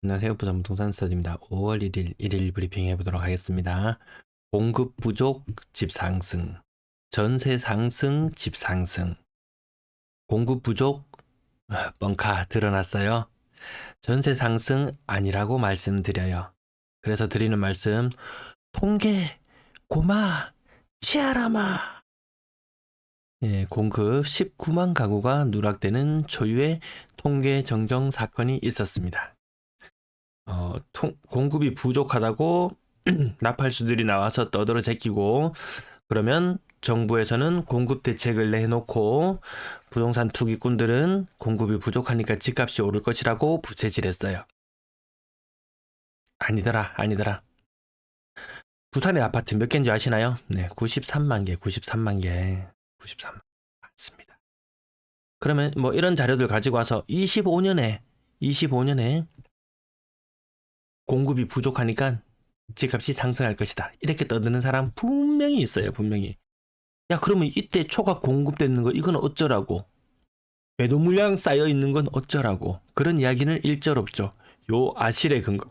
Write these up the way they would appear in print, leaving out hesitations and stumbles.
안녕하세요. 부산 부동산 스터디입니다. 5월 1일 일일 브리핑 해보도록 하겠습니다. 공급 부족, 집 상승. 전세 상승, 집 상승. 공급 부족, 뻥카 드러났어요. 전세 상승 아니라고 말씀드려요. 그래서 드리는 말씀, 통계, 고마, 치아라마. 예, 공급 19만 가구가 누락되는 초유의 통계 정정 사건이 있었습니다. 공급이 부족하다고 나팔수들이 나와서 떠들어 제끼고, 그러면 정부에서는 공급 대책을 내놓고 부동산 투기꾼들은 공급이 부족하니까 집값이 오를 것이라고 부채질했어요. 아니더라. 부산의 아파트 몇 개인지 아시나요? 네, 93만 개. 93만 맞습니다. 그러면 뭐 이런 자료들 가지고 와서 25년에 공급이 부족하니까 집값이 상승할 것이다, 이렇게 떠드는 사람 분명히 있어요. 분명히. 야, 그러면 이때 초과 공급되는 거 이건 어쩌라고, 매도 물량 쌓여 있는 건 어쩌라고, 그런 이야기는 일절 없죠. 요 아실의 근거,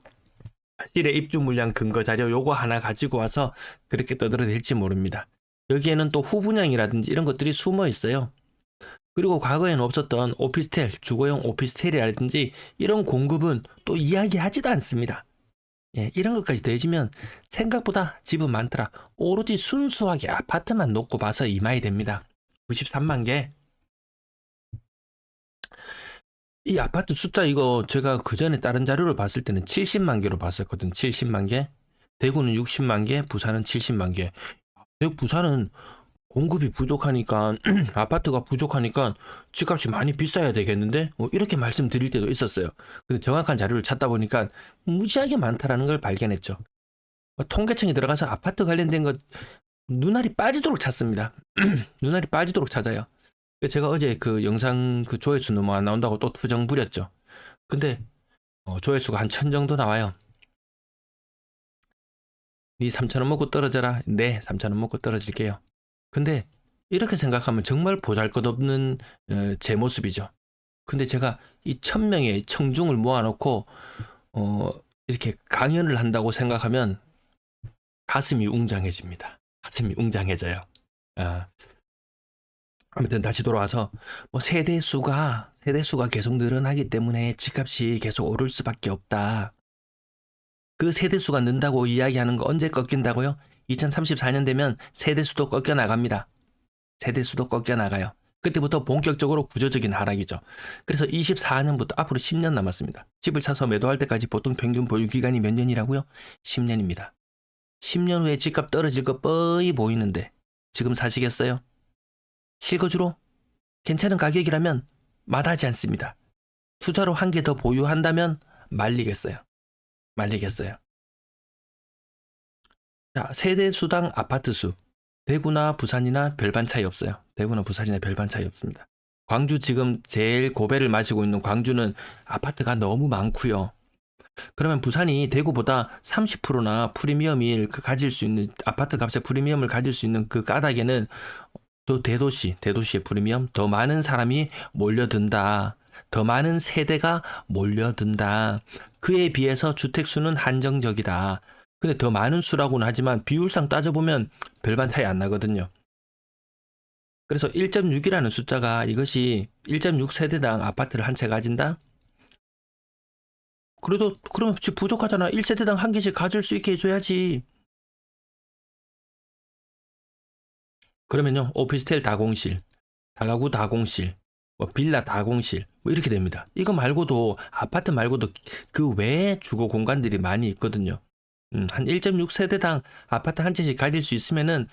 아실의 입주 물량 근거 자료 요거 하나 가지고 와서 그렇게 떠들어댈지 모릅니다. 여기에는 또 후분양이라든지 이런 것들이 숨어 있어요. 그리고 과거에는 없었던 오피스텔, 주거용 오피스텔이라든지 이런 공급은 또 이야기하지도 않습니다. 예, 이런 것까지 더해지면 생각보다 집은 많더라. 오로지 순수하게 아파트만 놓고 봐서 이마이 됩니다. 93만 개. 이 아파트 숫자 이거 제가 그 전에 다른 자료를 봤을 때는 70만 개로 봤었거든. 70만 개. 대구는 60만 개, 부산은 70만 개. 부산은 공급이 부족하니까 아파트가 부족하니까 집값이 많이 비싸야 되겠는데, 이렇게 말씀드릴 때도 있었어요. 근데 정확한 자료를 찾다 보니까 무지하게 많다라는 걸 발견했죠. 통계청에 들어가서 아파트 관련된 것 눈알이 빠지도록 찾습니다. 눈알이 빠지도록 찾아요. 제가 어제 그 영상 그 조회수 너무 안 나온다고 또 투정 부렸죠. 근데 조회수가 한 1000 정도 나와요. 네 3,000원 먹고 떨어져라. 네, 3,000원 먹고 떨어질게요. 근데 이렇게 생각하면 정말 보잘것없는 제 모습이죠. 근데 제가 이 1000명의 청중을 모아놓고 이렇게 강연을 한다고 생각하면 가슴이 웅장해집니다. 가슴이 웅장해져요. 아, 아무튼 다시 돌아와서 뭐 세대수가 계속 늘어나기 때문에 집값이 계속 오를 수밖에 없다. 그 세대수가 는다고 이야기하는 거 언제 꺾인다고요? 2034년 되면 세대수도 꺾여 나갑니다. 세대수도 꺾여 나가요. 그때부터 본격적으로 구조적인 하락이죠. 그래서 24년부터 앞으로 10년 남았습니다. 집을 사서 매도할 때까지 보통 평균 보유 기간이 몇 년이라고요? 10년입니다. 10년 후에 집값 떨어질 거 뻔히 보이는데 지금 사시겠어요? 실거주로 괜찮은 가격이라면 마다하지 않습니다. 투자로 한 개 더 보유한다면 말리겠어요. 자, 세대 수당 아파트 수. 대구나 부산이나 별반 차이 없어요. 대구나 부산이나 별반 차이 없습니다. 광주 지금 제일 고배를 마시고 있는 광주는 아파트가 너무 많고요. 그러면 부산이 대구보다 30%나 프리미엄을 가질 수 있는, 아파트 값의 프리미엄을 가질 수 있는 그 까닭에는 또 대도시의 프리미엄, 더 많은 사람이 몰려든다. 더 많은 세대가 몰려든다. 그에 비해서 주택수는 한정적이다. 근데 더 많은 수라고는 하지만 비율상 따져보면 별반 차이 안 나거든요. 그래서 1.6이라는 숫자가, 이것이 1.6 세대당 아파트를 한 채 가진다? 그래도 그러면 집 부족하잖아. 1세대당 한 개씩 가질 수 있게 해줘야지. 그러면요, 오피스텔 다공실, 다가구 다공실, 뭐 빌라 다공실, 뭐 이렇게 됩니다. 이거 말고도, 아파트 말고도 그 외에 주거 공간들이 많이 있거든요. 한 1.6 세대당 아파트 한 채씩 가질 수 있으면은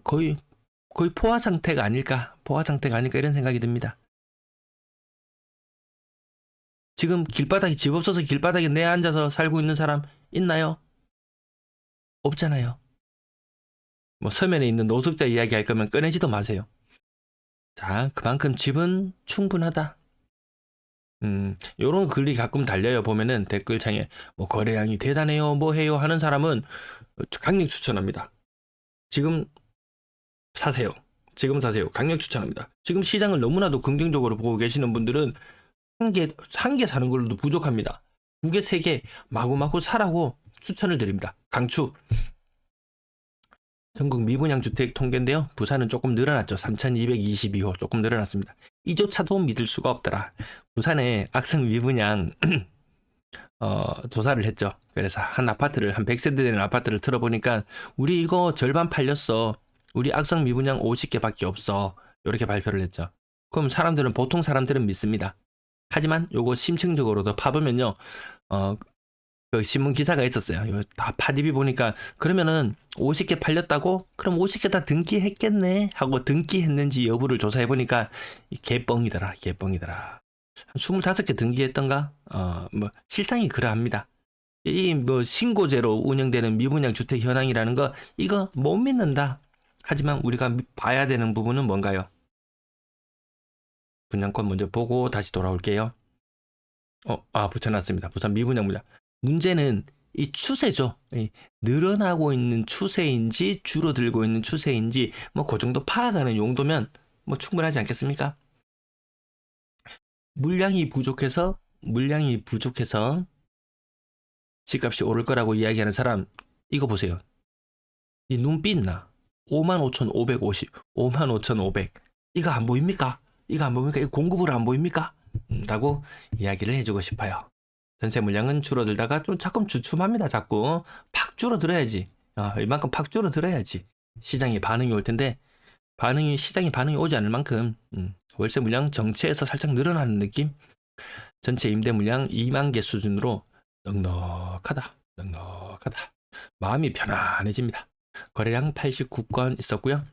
거의 포화 상태가 아닐까 이런 생각이 듭니다. 지금 길바닥에, 집 없어서 길바닥에 내 앉아서 살고 있는 사람 있나요? 없잖아요. 뭐 서면에 있는 노숙자 이야기 할 거면 꺼내지도 마세요. 자, 그만큼 집은 충분하다. 요런 글이 가끔 달려요. 보면은 댓글창에 뭐 거래량이 대단해요, 뭐 해요 하는 사람은 강력 추천합니다. 지금 사세요. 강력 추천합니다. 지금 시장을 너무나도 긍정적으로 보고 계시는 분들은 한 개 사는 걸로도 부족합니다. 두 개, 세 개 마구마구 사라고 추천을 드립니다. 강추. 전국 미분양 주택 통계인데요. 부산은 조금 늘어났죠. 3,222호 조금 늘어났습니다. 이조차도 믿을 수가 없더라. 부산에 악성 미분양 조사를 했죠. 그래서 한 100세대 되는 아파트를 틀어보니까 우리 이거 절반 팔렸어. 우리 악성 미분양 50개밖에 없어. 이렇게 발표를 했죠. 그럼 보통 사람들은 믿습니다. 하지만 요거 심층적으로 더 파보면요. 그 신문 기사가 있었어요. 이거 다 파디비 보니까 그러면은 50개 팔렸다고? 그럼 50개 다 등기했겠네? 하고 등기했는지 여부를 조사해 보니까 개뻥이더라. 25개 등기했던가? 뭐 실상이 그러합니다. 이 뭐 신고제로 운영되는 미분양 주택 현황이라는 거 이거 못 믿는다. 하지만 우리가 봐야 되는 부분은 뭔가요? 분양권 먼저 보고 다시 돌아올게요. 붙여놨습니다. 부산 미분양 문제. 문제는 이 추세죠. 늘어나고 있는 추세인지 줄어들고 있는 추세인지 뭐 그 정도 파악하는 용도면 뭐 충분하지 않겠습니까? 물량이 부족해서 집값이 오를 거라고 이야기하는 사람 이거 보세요. 이 눈빛 나 55,550, 55,500 이거 안 보입니까? 이거 공급을 안 보입니까? 라고 이야기를 해주고 싶어요. 전세 물량은 줄어들다가 좀 자꾸 주춤합니다. 자꾸 팍 줄어들어야지. 이만큼 팍 줄어들어야지 시장에 반응이 올 텐데 시장에 반응이 오지 않을 만큼 월세 물량 정체에서 살짝 늘어나는 느낌. 전체 임대 물량 2만 개 수준으로 넉넉하다. 마음이 편안해집니다. 거래량 89건 있었고요.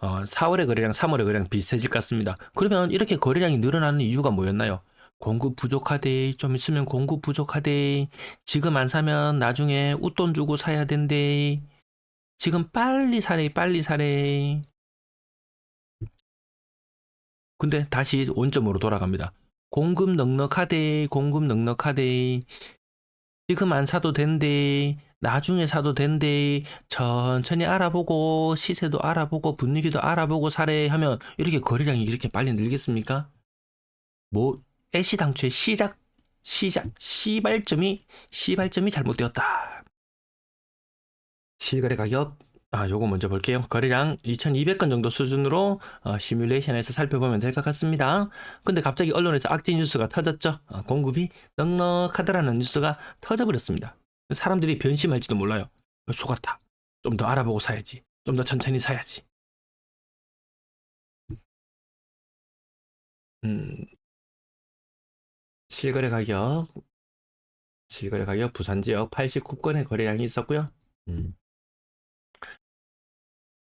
4월의 거래량, 3월의 거래량 비슷해질 것 같습니다. 그러면 이렇게 거래량이 늘어나는 이유가 뭐였나요? 공급 부족하대, 좀 있으면 공급 부족하대, 지금 안 사면 나중에 웃돈 주고 사야 된대, 지금 빨리 사래. 근데 다시 원점으로 돌아갑니다. 공급 넉넉하대. 지금 안 사도 된대. 나중에 사도 된대. 천천히 알아보고 시세도 알아보고 분위기도 알아보고 사래 하면 이렇게 거래량이 이렇게 빨리 늘겠습니까? 뭐 애시당초의 시발점이 잘못되었다. 실거래 가격 요거 먼저 볼게요. 거래량 2,200건 정도 수준으로 시뮬레이션에서 살펴보면 될 것 같습니다. 근데 갑자기 언론에서 악재 뉴스가 터졌죠. 공급이 넉넉하다라는 뉴스가 터져버렸습니다. 사람들이 변심할지도 몰라요. 속았다. 좀 더 알아보고 사야지. 좀 더 천천히 사야지. 실거래 가격 부산 지역 89건의 거래량이 있었고요.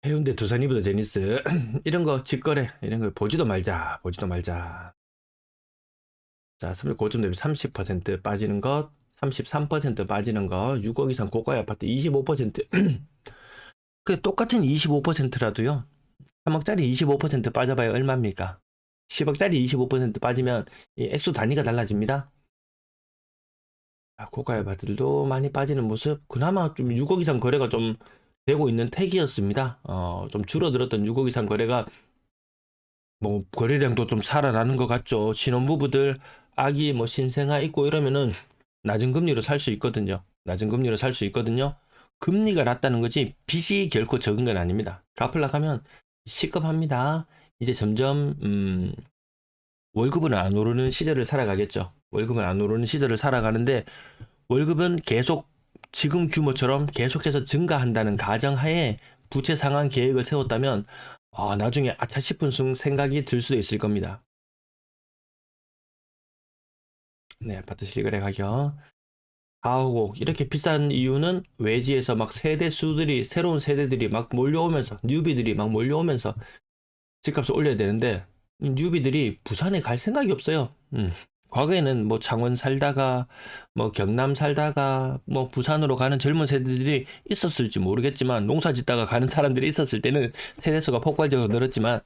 해운대 두산 이브더 제니스 이런 거 직거래 이런 거 보지도 말자. 자, 고점 대비 30% 빠지는 것, 33% 빠지는 거, 6억 이상 고가의 아파트 25%. 그 똑같은 25%라도요. 3억짜리 25% 빠져봐야 얼마입니까? 10억짜리 25% 빠지면 이 액수 단위가 달라집니다. 고가의 아파트들도 많이 빠지는 모습. 그나마 좀 6억 이상 거래가 좀 되고 있는 택이었습니다. 좀 줄어들었던 6억 이상 거래가 뭐 거래량도 좀 살아나는 것 같죠. 신혼부부들 아기 뭐 신생아 있고 이러면은 낮은 금리로 살 수 있거든요. 금리가 낮다는 거지 빚이 결코 적은 건 아닙니다. 갚으려고 하면 시급합니다. 이제 점점 월급은 안 오르는 시절을 살아가겠죠. 살아가는데 월급은 계속 지금 규모처럼 계속해서 증가한다는 가정하에 부채 상환 계획을 세웠다면 나중에 아차 싶은 생각이 들 수도 있을 겁니다. 네, 아파트 실거래 가격 4억 이렇게 비싼 이유는 외지에서 막 새로운 세대들이 막 몰려오면서 뉴비들이 막 몰려오면서 집값을 올려야 되는데 뉴비들이 부산에 갈 생각이 없어요. 과거에는 뭐 창원 살다가 뭐 경남 살다가 뭐 부산으로 가는 젊은 세대들이 있었을지 모르겠지만 농사 짓다가 가는 사람들이 있었을 때는 세대수가 폭발적으로 늘었지만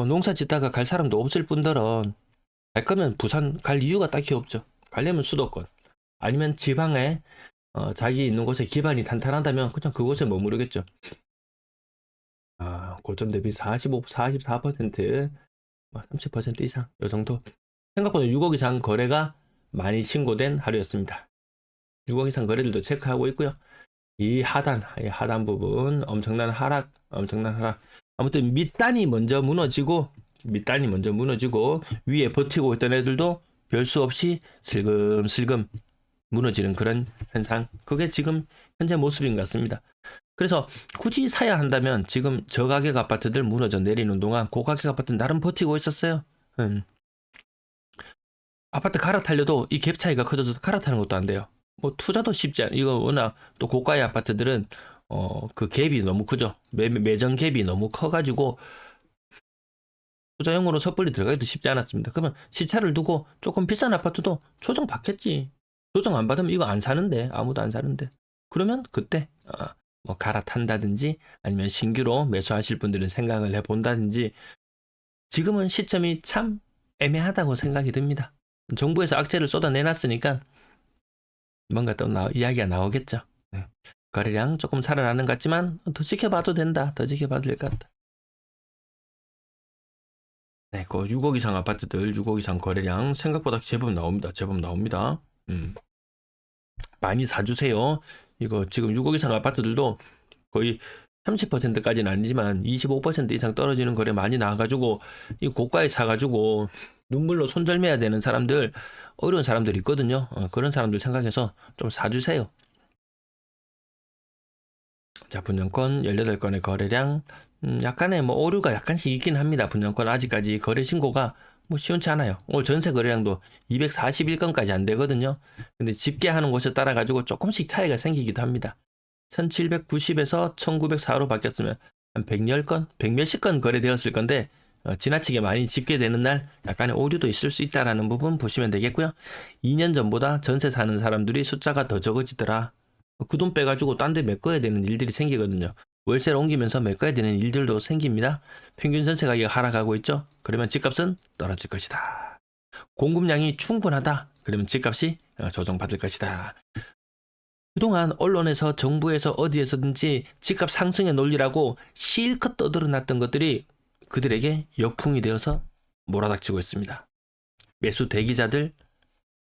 농사 짓다가 갈 사람도 없을 뿐더러 갈 거면 부산 갈 이유가 딱히 없죠. 가려면 수도권 아니면 지방에 자기 있는 곳에 기반이 탄탄하다면 그냥 그곳에 머무르겠죠. 고점 대비 44% 30% 이상 이 정도. 생각보다 6억 이상 거래가 많이 신고된 하루였습니다. 6억 이상 거래들도 체크하고 있고요. 이 하단 부분 엄청난 하락. 아무튼 밑단이 먼저 무너지고 위에 버티고 있던 애들도 별 수 없이 슬금슬금 무너지는 그런 현상. 그게 지금 현재 모습인 것 같습니다. 그래서 굳이 사야 한다면 지금 저가격 아파트들 무너져 내리는 동안 고가격 아파트는 나름 버티고 있었어요. 아파트 갈아타려도 이 갭 차이가 커져서 갈아타는 것도 안 돼요. 뭐 투자도 쉽지 않아요. 이거 워낙 또 고가의 아파트들은 그 갭이 너무 크죠. 매정 갭이 너무 커가지고 투자용으로 섣불리 들어가기도 쉽지 않았습니다. 그러면 시차를 두고 조금 비싼 아파트도 조정 받겠지. 조정 안 받으면 이거 안 사는데, 아무도 안 사는데. 그러면 그때 뭐 갈아탄다든지 아니면 신규로 매수하실 분들은 생각을 해본다든지. 지금은 시점이 참 애매하다고 생각이 듭니다. 정부에서 악재를 쏟아내놨으니까 뭔가 또 이야기가 나오겠죠. 거래량 조금 살아나는 것 같지만 더 지켜봐도 된다. 더 지켜봐도 될 것 같다. 네, 그 6억 이상 아파트들 6억 이상 거래량 생각보다 제법 나옵니다. 많이 사주세요. 이거 지금 6억 이상 아파트들도 거의 30%까지는 아니지만 25% 이상 떨어지는 거래 많이 나와가지고 이 고가에 사가지고 눈물로 손절매야 되는 사람들, 어려운 사람들이 있거든요. 그런 사람들 생각해서 좀 사주세요. 자, 분양권 18건의 거래량, 약간의 뭐 오류가 약간씩 있긴 합니다. 분양권 아직까지 거래 신고가 뭐 시원치 않아요. 오늘 전세 거래량도 241건까지 안 되거든요. 근데 집계하는 곳에 따라 가지고 조금씩 차이가 생기기도 합니다. 1790에서 1904로 바뀌었으면 한 110건, 100몇십 건 거래되었을 건데 지나치게 많이 집계되는 날 약간의 오류도 있을 수 있다라는 부분 보시면 되겠고요. 2년 전보다 전세 사는 사람들이 숫자가 더 적어지더라. 그 돈 빼가지고 딴 데 메꿔야 되는 일들이 생기거든요. 월세를 옮기면서 메꿔야 되는 일들도 생깁니다. 평균 전세 가격이 하락하고 있죠. 그러면 집값은 떨어질 것이다. 공급량이 충분하다. 그러면 집값이 조정받을 것이다. 그동안 언론에서 정부에서 어디에서든지 집값 상승의 논리라고 실컷 떠들어놨던 것들이 그들에게 역풍이 되어서 몰아닥치고 있습니다. 매수 대기자들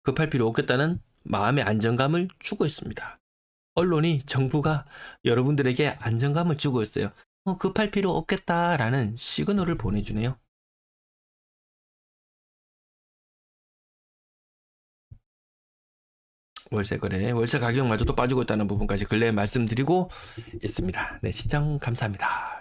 급할 필요 없겠다는 마음의 안정감을 주고 있습니다. 언론이 정부가 여러분들에게 안정감을 주고 있어요. 급할 필요 없겠다라는 시그널을 보내주네요. 월세 거래, 월세 가격마저도 빠지고 있다는 부분까지 근래에 말씀드리고 있습니다. 네, 시청 감사합니다.